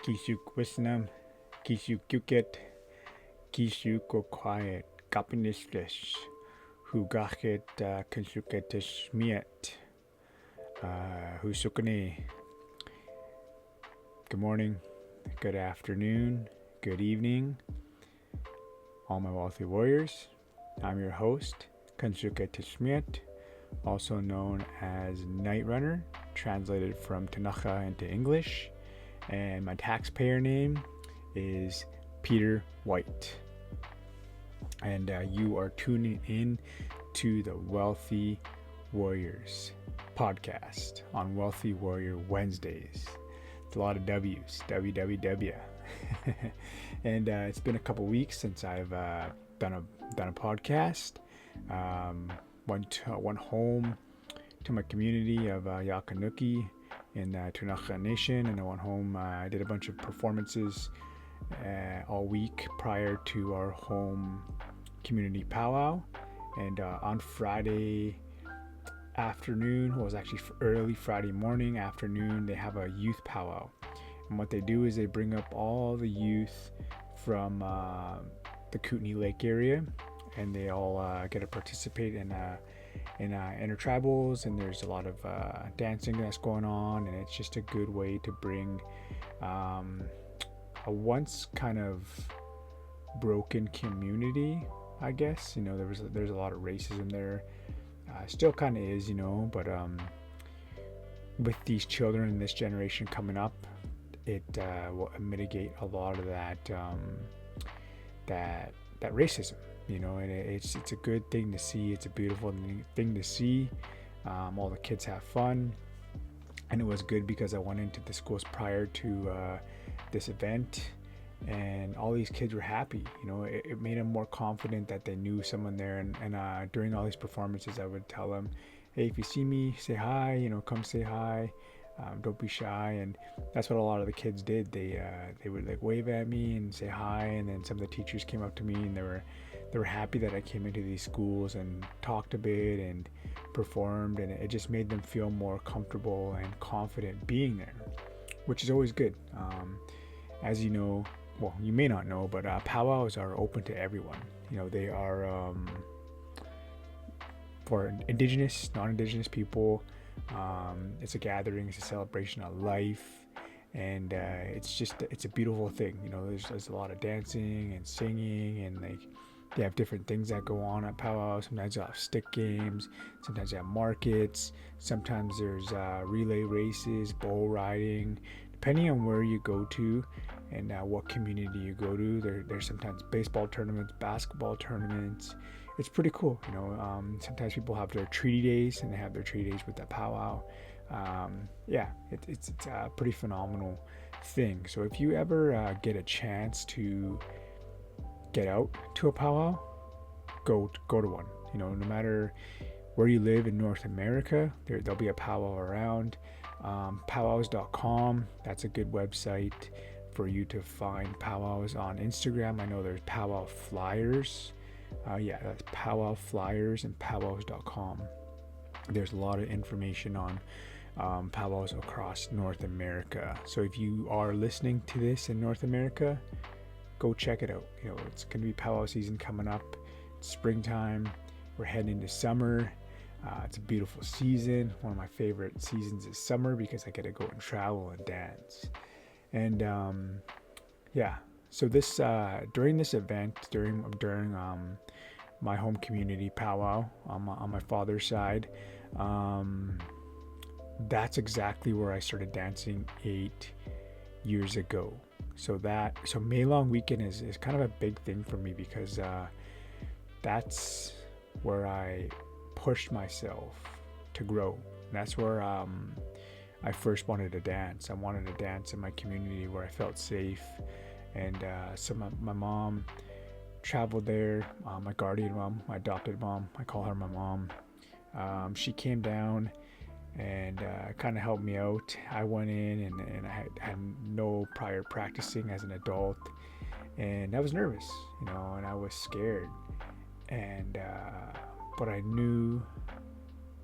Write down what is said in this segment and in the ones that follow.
Kishuk Wisnam, Kishuk Yuket, Kishuk or quiet, Kapinishlish, Hugachet Kinshuketish Miet, Husukane. Good morning, good afternoon, good evening, all my wealthy warriors. I'm your host, Kinshuketish Miet, also known as Night Runner, translated from Tanacha into English. And my taxpayer name is Peter White. And you are tuning in to the Wealthy Warriors podcast on Wealthy Warrior Wednesdays. It's a lot of W's, WWW. And it's been a couple weeks since I've done a podcast. Went home to my community of Yakanuki in Tunacha Nation, and I went home. I did a bunch of performances all week prior to our home community powwow, and on Friday afternoon, well, it was actually early Friday morning, afternoon, they have a youth powwow, and what they do is they bring up all the youth from the Kootenay Lake area, and they all get to participate in intertribals, and there's a lot of dancing that's going on, and it's just a good way to bring a once kind of broken community, I guess. You know, there's a lot of racism there, still kind of is, you know, but with these children and this generation coming up, it will mitigate a lot of that racism. You know, and it's a good thing to see. It's a beautiful thing to see. All the kids have fun, and it was good because I went into the schools prior to this event, and all these kids were happy. You know, it made them more confident that they knew someone there. And during all these performances, I would tell them, "Hey, if you see me, say hi. You know, come say hi. Don't be shy." And that's what a lot of the kids did. They would like wave at me and say hi, and then some of the teachers came up to me and they were happy that I came into these schools and talked a bit and performed, and it just made them feel more comfortable and confident being there, which is always good. As you know, well, you may not know, but powwows are open to everyone. You know, they are for Indigenous, non-Indigenous people. It's a gathering, it's a celebration of life, and it's a beautiful thing. You know, there's a lot of dancing and singing, and like they have different things that go on at powwow. Sometimes they have stick games, sometimes they have markets, sometimes there's relay races, bull riding, depending on where you go to and what community you go to. There's sometimes baseball tournaments, basketball tournaments. It's pretty cool, you know. Sometimes people have their treaty days, and they have their treaty days with that powwow. It's a pretty phenomenal thing. So if you ever get a chance to get out to a powwow, go to one. You know, no matter where you live in North America, there'll be a powwow around. Powwows.com, that's a good website for you to find powwows. On Instagram, I know there's powwow flyers. That's powwow flyers, and powwows.com. There's a lot of information on powwows across North America. So if you are listening to this in North America, go check it out. You know, it's going to be powwow season coming up. It's springtime. We're heading into summer. It's a beautiful season. One of my favorite seasons is summer because I get to go and travel and dance. And so this during this event, during my home community powwow on my father's side, that's exactly where I started dancing 8 years ago. So May Long Weekend is kind of a big thing for me because that's where I pushed myself to grow. And that's where I first wanted to dance. I wanted to dance in my community where I felt safe. And so my mom traveled there, my guardian mom, my adopted mom, I call her my mom. She came down and kind of helped me out. I went in and I had no prior practicing as an adult, and I was nervous, you know, and I was scared, and but I knew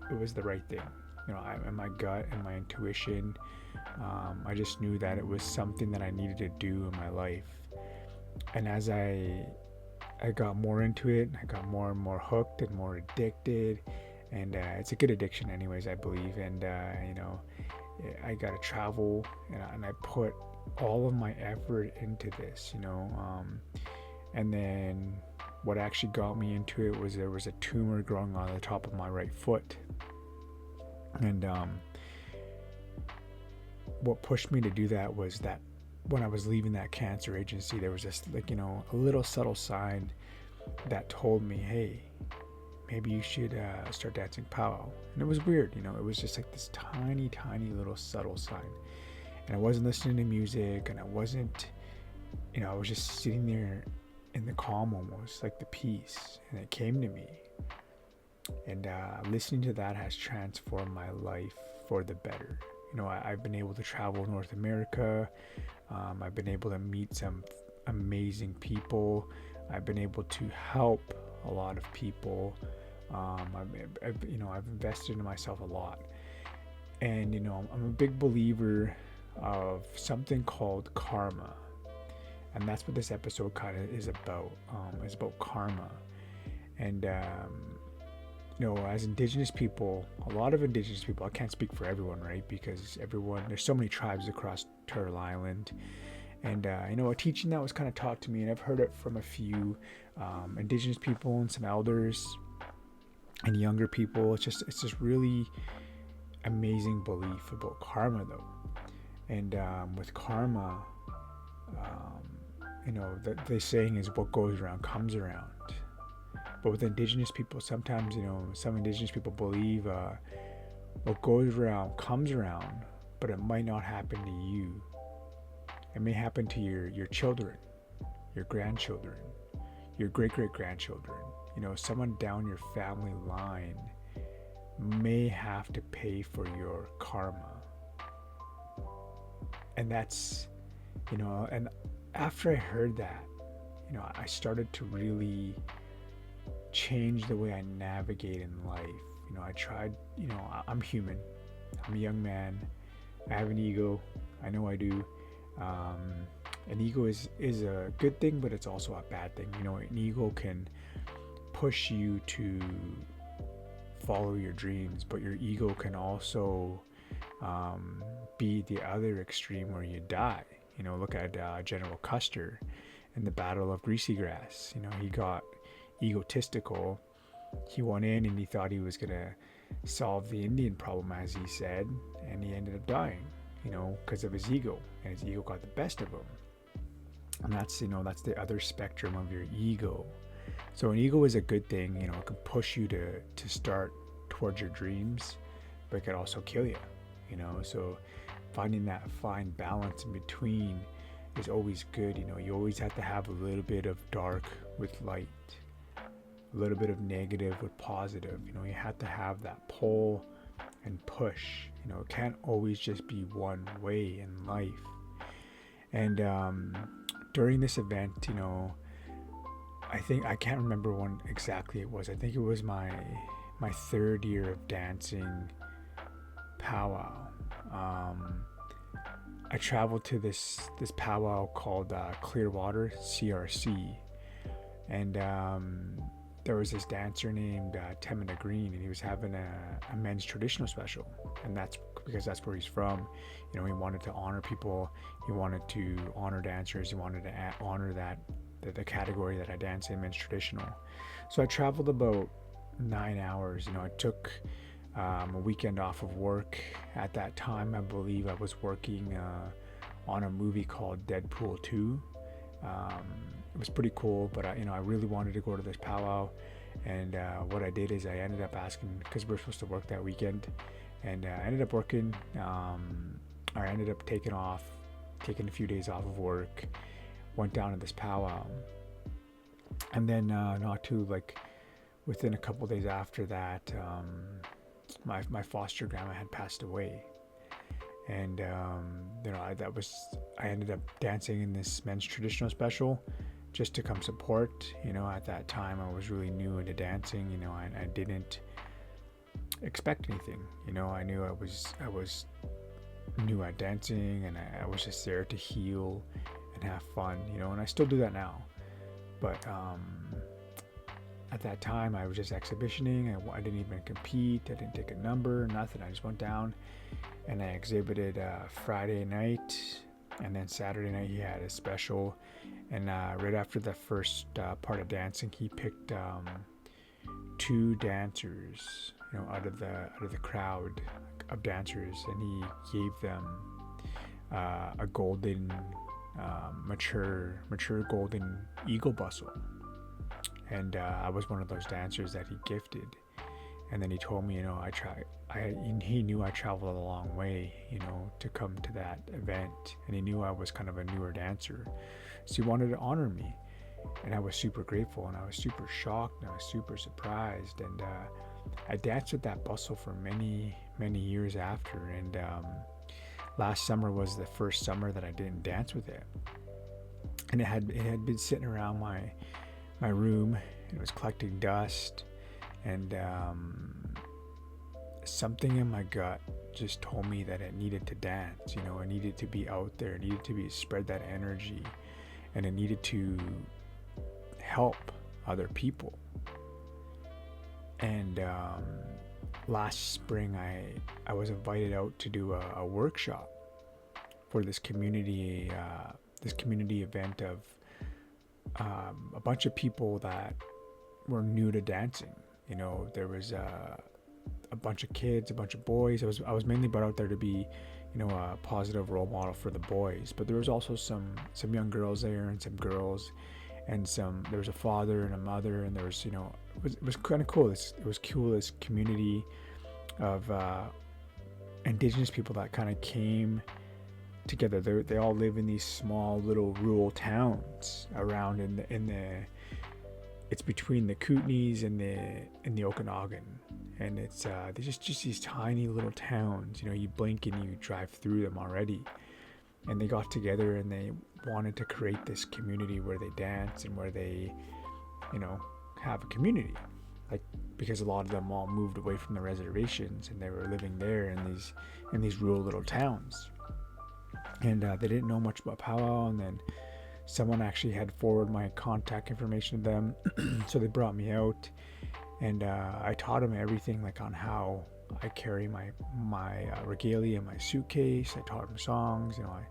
it was the right thing. in my gut and my intuition, I just knew that it was something that I needed to do in my life. And as I got more into it, I got more and more hooked and more addicted. And it's a good addiction, anyways, I believe. And I got to travel, and I put all of my effort into this, and then what actually got me into it was there was a tumor growing on the top of my right foot. And what pushed me to do that was that when I was leaving that cancer agency, there was this, a little subtle sign that told me, hey, maybe you should start dancing powwow. And it was weird, it was just like this tiny, tiny little subtle sign. And I wasn't listening to music, and I wasn't, I was just sitting there in the calm, almost like the peace, and it came to me. And listening to that has transformed my life for the better. I've been able to travel North America. I've been able to meet some amazing people. I've been able to help a lot of people. I've invested in myself a lot. And, I'm a big believer of something called karma. And that's what this episode kind of is about. It's about karma. And, as Indigenous people, a lot of Indigenous people, I can't speak for everyone, right? Because there's so many tribes across Turtle Island. And, a teaching that was kind of taught to me, and I've heard it from a few Indigenous people and some elders and younger people. It's just really amazing belief about karma, though. And with karma, the saying is what goes around comes around. But with Indigenous people, sometimes, some Indigenous people believe what goes around comes around, but it might not happen to you. It may happen to your children, your grandchildren, your great-great-grandchildren. Someone down your family line may have to pay for your karma. And that's, and after I heard that, I started to really change the way I navigate in life. I tried, I'm human. I'm a young man. I have an ego. I know I do. An ego is a good thing, but it's also a bad thing. An ego can push you to follow your dreams, but your ego can also be the other extreme where you die. Look at General Custer in the Battle of Greasy Grass. He got egotistical. He went in and he thought he was gonna solve the Indian problem, as he said, and he ended up dying, because of his ego, and his ego got the best of him. And that's the other spectrum of your ego. So an ego is a good thing. It can push you to start towards your dreams, but it can also kill you. So finding that fine balance in between is always good. You always have to have a little bit of dark with light, a little bit of negative with positive. You have to have that pull and push. It can't always just be one way in life. And during this event, I can't remember when exactly it was. I think it was my third year of dancing powwow. I traveled to this powwow called Clearwater, CRC, and there was this dancer named Temina Green, and he was having a men's traditional special, and that's because that's where he's from. He wanted to honor people, he wanted to honor dancers, he wanted to honor the category that I dance in, men's traditional. So I traveled about 9 hours. I took a weekend off of work. At that time, I believe I was working on a movie called Deadpool 2. It was pretty cool, but I really wanted to go to this powwow, and what I did is I ended up asking, because we're supposed to work that weekend, and I ended up working. I ended up taking a few days off of work, went down to this powwow, and then within a couple days after that, my foster grandma had passed away. And I ended up dancing in this men's traditional special just to come support. At that time I was really new into dancing. I didn't expect anything. I knew I was new at dancing, and I was just there to heal and have fun. And I still do that now. But at that time, I was just exhibitioning. I didn't even compete. I didn't take a number, nothing. I just went down and I exhibited Friday night, and then Saturday night he had a special. And right after the first part of dancing, he picked two dancers, out of the crowd of dancers, and he gave them a golden, mature golden eagle bustle. And I was one of those dancers that he gifted. And then he told me, he knew I traveled a long way, to come to that event, and he knew I was kind of a newer dancer, so he wanted to honor me. And I was super grateful, and I was super shocked, and I was super surprised. And I danced with that bustle for many, many years after. And last summer was the first summer that I didn't dance with it. And it had been sitting around my room. It was collecting dust, and something in my gut just told me that it needed to dance. It needed to be out there. It needed to spread that energy, and it needed to help other people. And last spring, I was invited out to do a workshop for this community event of a bunch of people that were new to dancing. There was a bunch of kids, a bunch of boys. I was mainly brought out there to be, a positive role model for the boys. But there was also some young girls there, and some girls, and there was a father and a mother, and there was, it was kind of cool. It was cool, this community of indigenous people that kind of came together. They all live in these small little rural towns around in the it's between the Kootenays and the Okanagan, and it's there's just these tiny little towns. You blink and you drive through them already. And they got together and they wanted to create this community where they dance and where they, have a community. Like, because a lot of them all moved away from the reservations, and they were living there in these rural little towns. And they didn't know much about powwow, and then someone actually had forwarded my contact information to them. So they brought me out, and I taught them everything, like on how I carry my regalia in my suitcase. I taught them songs. I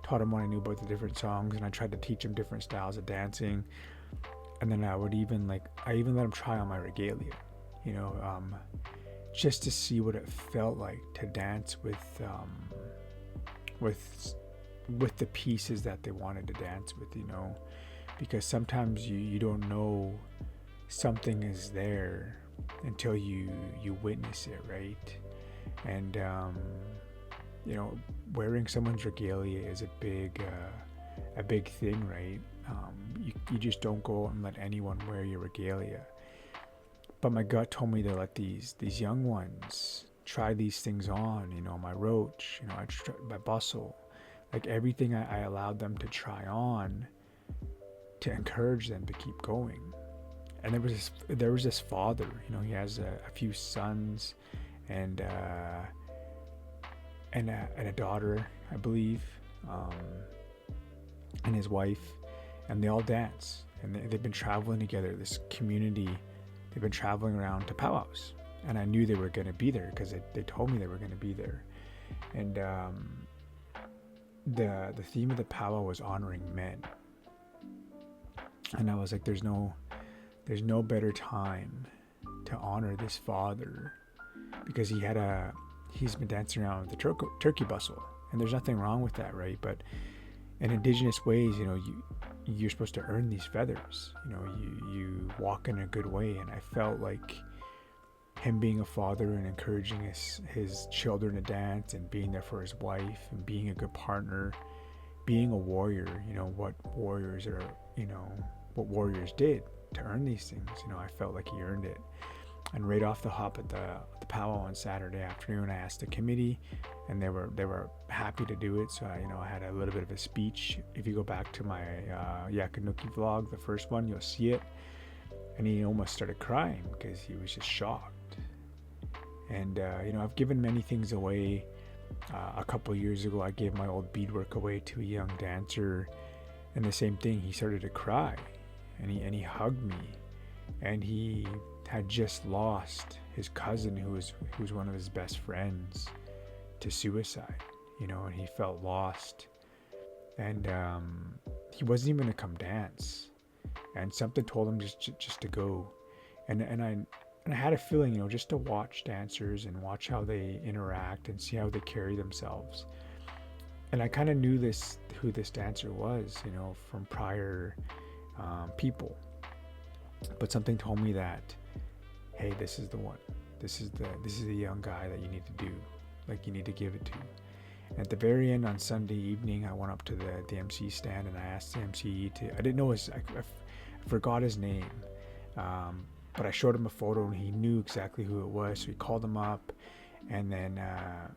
taught them what I knew about the different songs, and I tried to teach them different styles of dancing. And then I even let them try on my regalia, just to see what it felt like to dance with the pieces that they wanted to dance with, because sometimes you don't know something is there until you witness it, right? And wearing someone's regalia is a big thing, right? You just don't go out and let anyone wear your regalia. But my gut told me to let these young ones try these things on, my roach, my bustle, like everything I allowed them to try on to encourage them to keep going. And there was this father, he has a few sons and a daughter, I believe, and his wife, and they all dance, and they've been traveling together. This community, they've been traveling around to powwows, and I knew they were going to be there because they told me they were going to be there. And the theme of the powwow was honoring men, and I was like, there's no better time to honor this father, because he's been dancing around with the turkey bustle, and there's nothing wrong with that, right? But in indigenous ways, you're supposed to earn these feathers. You walk in a good way, and I felt like him being a father and encouraging his children to dance, and being there for his wife, and being a good partner, being a warrior, what warriors did to earn these things. I felt like he earned it. And right off the hop at the powwow on Saturday afternoon, I asked the committee, and they were happy to do it. So I had a little bit of a speech. If you go back to my Yakanuki vlog, the first one, you'll see it. And he almost started crying because he was just shocked. And, I've given many things away. A couple years ago, I gave my old beadwork away to a young dancer, and the same thing. He started to cry, and he hugged me, and he had just lost his cousin, who was one of his best friends, to suicide. And he felt lost, and he wasn't even gonna come dance, and something told him just to go, and I had a feeling, just to watch dancers and watch how they interact and see how they carry themselves. And I kind of knew who this dancer was, from prior people. But something told me that, hey, this is the one. This is the young guy that you need to do. Like, you need to give it to. And at the very end, on Sunday evening, I went up to the MC stand and I asked the MC I didn't know I forgot his name. But I showed him a photo and he knew exactly who it was. So he called him up, and then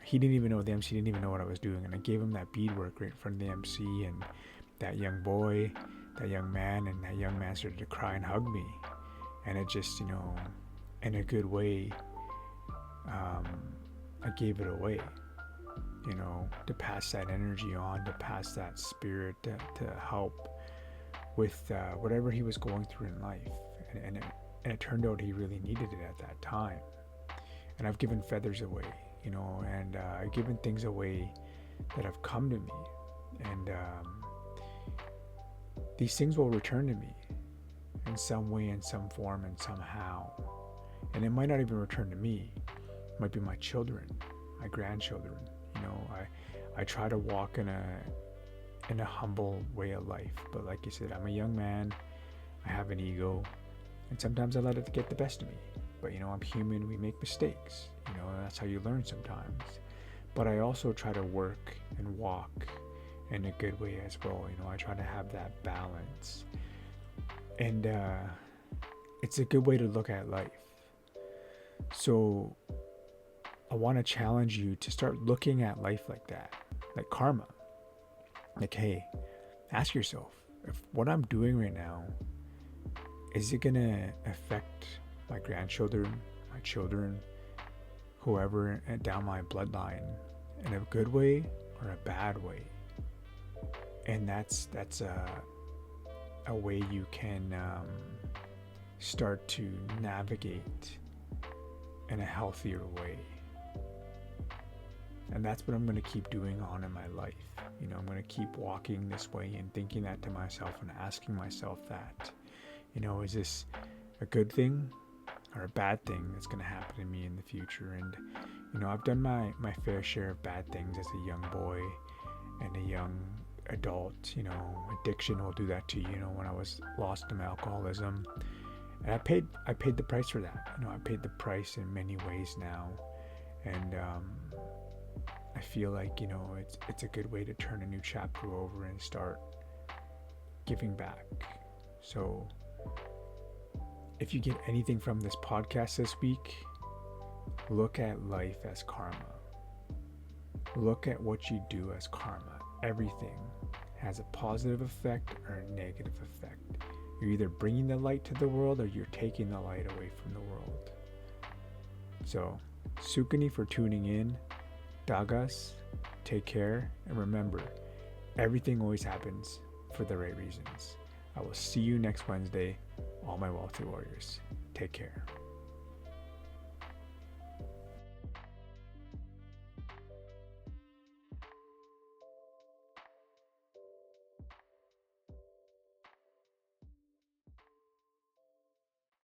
he didn't even know, the MC didn't even know what I was doing. And I gave him that beadwork right in front of the MC, and that young boy, that young man started to cry and hug me. And it just, in a good way, I gave it away, to pass that energy on, to pass that spirit, to help with whatever he was going through in life. And it turned out he really needed it at that time. And I've given feathers away, and I've given things away that have come to me. And these things will return to me in some way, in some form, and somehow. And it might not even return to me. It might be my children, my grandchildren. I try to walk in a humble way of life. But like you said, I'm a young man. I have an ego. And sometimes I let it get the best of me. But, I'm human. We make mistakes. And that's how you learn sometimes. But I also try to work and walk in a good way as well. I try to have that balance. And it's a good way to look at life. So I want to challenge you to start looking at life like that. Like karma. Like, hey, ask yourself, if what I'm doing right now, is it going to affect my grandchildren, my children, whoever down my bloodline, in a good way or a bad way? And that's a way you can start to navigate in a healthier way. And that's what I'm going to keep doing on in my life. I'm going to keep walking this way and thinking that to myself and asking myself that. Is this a good thing or a bad thing that's going to happen to me in the future? And, I've done my fair share of bad things as a young boy and a young adult. Addiction will do that to you. When I was lost in alcoholism, and I paid the price for that. I paid the price in many ways now. And I feel like, it's a good way to turn a new chapter over and start giving back. So if you get anything from this podcast this week, look at life as karma. Look at what you do as karma. Everything has a positive effect or a negative effect. You're either bringing the light to the world or you're taking the light away from the world. So, Sukani for tuning in. Dagas, take care, and remember, everything always happens for the right reasons. I will see you next Wednesday, all my wealthy warriors. Take care.